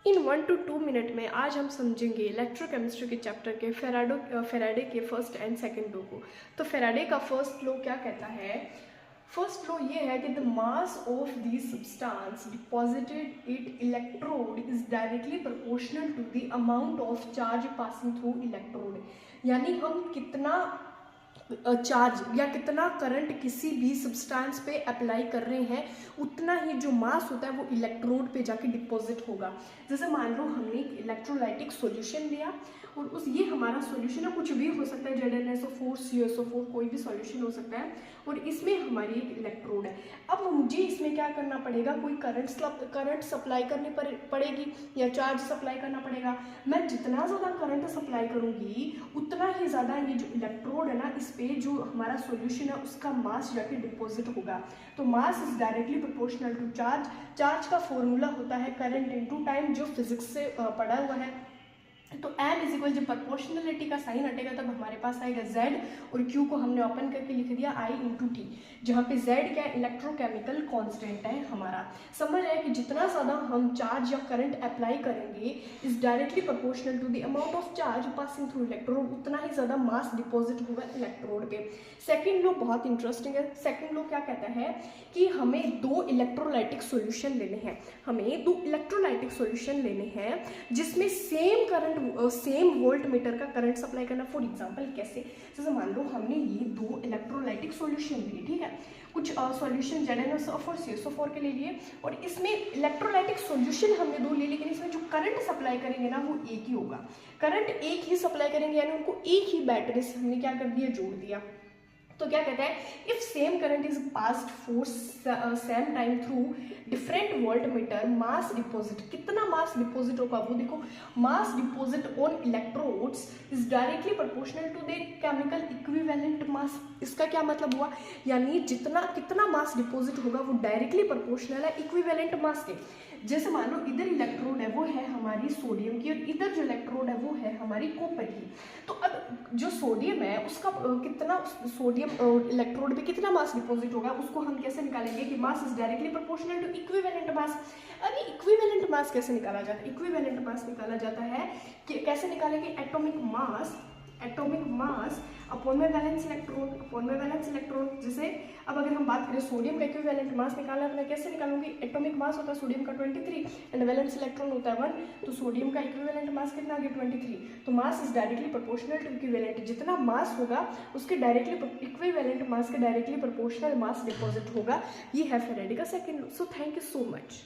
In 1 to 2 minute में आज हम समझेंगे इलेक्ट्रोकेमिस्ट्री के चैप्टर के फेराडे के फर्स्ट एंड सेकंड लॉ को। तो फेराडे का फर्स्ट लॉ क्या कहता है? फर्स्ट लॉ ये है कि the mass of the substance deposited it electrode is directly proportional to the amount of charge passing through electrode. यानी हम कितना चार्ज या कितना करंट किसी भी सब्सटेंस पे अप्लाई कर रहे हैं, उतना ही जो मास होता है वो इलेक्ट्रोड पे जाके डिपॉजिट होगा। जैसे मान लो हमने एक इलेक्ट्रोलाइटिक सॉल्यूशन लिया और ये हमारा सॉल्यूशन है, कुछ भी हो सकता है, ZnSO4 CuSO4 कोई भी सॉल्यूशन हो सकता है, और इसमें हमारी एक इलेक्ट्रोड है। अब मुझे इसमें क्या करना पड़ेगा? कोई करंट सप्लाई करनी पड़ेगी या चार्ज सप्लाई करना पड़ेगा। मैं जितना ज़्यादा करंट सप्लाई करूँगी उतना ही ज़्यादा ये जो इलेक्ट्रोड है ना, इस पे जो हमारा सॉल्यूशन है उसका मास जाके डिपॉजिट होगा। तो mass is directly proportional to charge. Charge का फॉर्मूला होता है करंट इनटू टाइम, जो फिजिक्स से पढ़ा हुआ है। तो m इज इक्वल, जब प्रोपोर्शनलिटी का साइन हटेगा तब हमारे पास आएगा z, और q को हमने ओपन करके लिख दिया I इंटू टी, जहाँ पे z क्या है? इलेक्ट्रोकेमिकल कांस्टेंट है हमारा। समझ आया कि जितना ज़्यादा हम चार्ज या करंट अप्लाई करेंगे is directly proportional to the amount of charge passing through electrode, उतना ही ज़्यादा मास डिपॉजिट होगा इलेक्ट्रोड पे। सेकेंड लॉ बहुत इंटरेस्टिंग है। सेकेंड लॉ क्या कहता है कि हमें दो इलेक्ट्रोलाइटिक सोल्यूशन लेने हैं, हमें दो इलेक्ट्रोलाइटिक सोल्यूशन लेने हैं जिसमें same current, same volt meter का करंट सप्लाई करना। फॉर एग्जांपल कैसे? जैसे मान लो हमने ये दो इलेक्ट्रोलाइटिक सॉल्यूशन लिए, ठीक है, कुछ सॉल्यूशन ZnSO4 CuSO4 के ले लिए, और इसमें इलेक्ट्रोलाइटिक सॉल्यूशन हमने दो लिए, लेकिन इसमें जो करंट सप्लाई करेंगे ना वो एक ही होगा। करंट एक ही सप्लाई करेंगे, यानी उनको एक ही बैटरी से हमने क्या कर दिया? जोड़ दिया। तो क्या कहता है? If same current is passed for same time through different voltmeter, mass deposit, कितना मास डिपॉजिट होगा वो देखो, mass deposit on electrodes is directly proportional to the chemical equivalent mass. इसका क्या मतलब हुआ? यानी कितना मास डिपॉजिट होगा वो डायरेक्टली प्रोपोर्शनल है इक्विवेलेंट मास के। जैसे मान लो इधर इलेक्ट्रोड है वो है हमारी सोडियम की, और इधर जो इलेक्ट्रोड है वो है हमारी कॉपर की। तो अब जो सोडियम है उसका कितना, सोडियम इलेक्ट्रोड पे कितना मास डिपॉजिट होगा, उसको हम कैसे निकालेंगे कि mass is directly proportional to equivalent mass. अभी इक्विवेलेंट मास कैसे निकाला जाता है? इक्विवेलेंट मास निकाला जाता है कि कैसे निकालेंगे? एटॉमिक मास अपॉन में वैलेंस इलेक्ट्रॉन। जैसे अब अगर हम बात करें सोडियम का इक्विवेलेंट मास निकालना, तो मैं कैसे निकालूंगी? एटॉमिक मास होता है सोडियम का 23 एंड वैलेंस इलेक्ट्रॉन होता है 1, तो सोडियम का इक्विवेलेंट मास कितना आ गया? 23। तो mass is directly proportional to equivalent, जितना मास होगा उसके डायरेक्टली इक्विवेलेंट मास के डायरेक्टली प्रोपोर्शनल मास डिपॉजिट होगा। ये है फेराडे का second law. So thank you so much.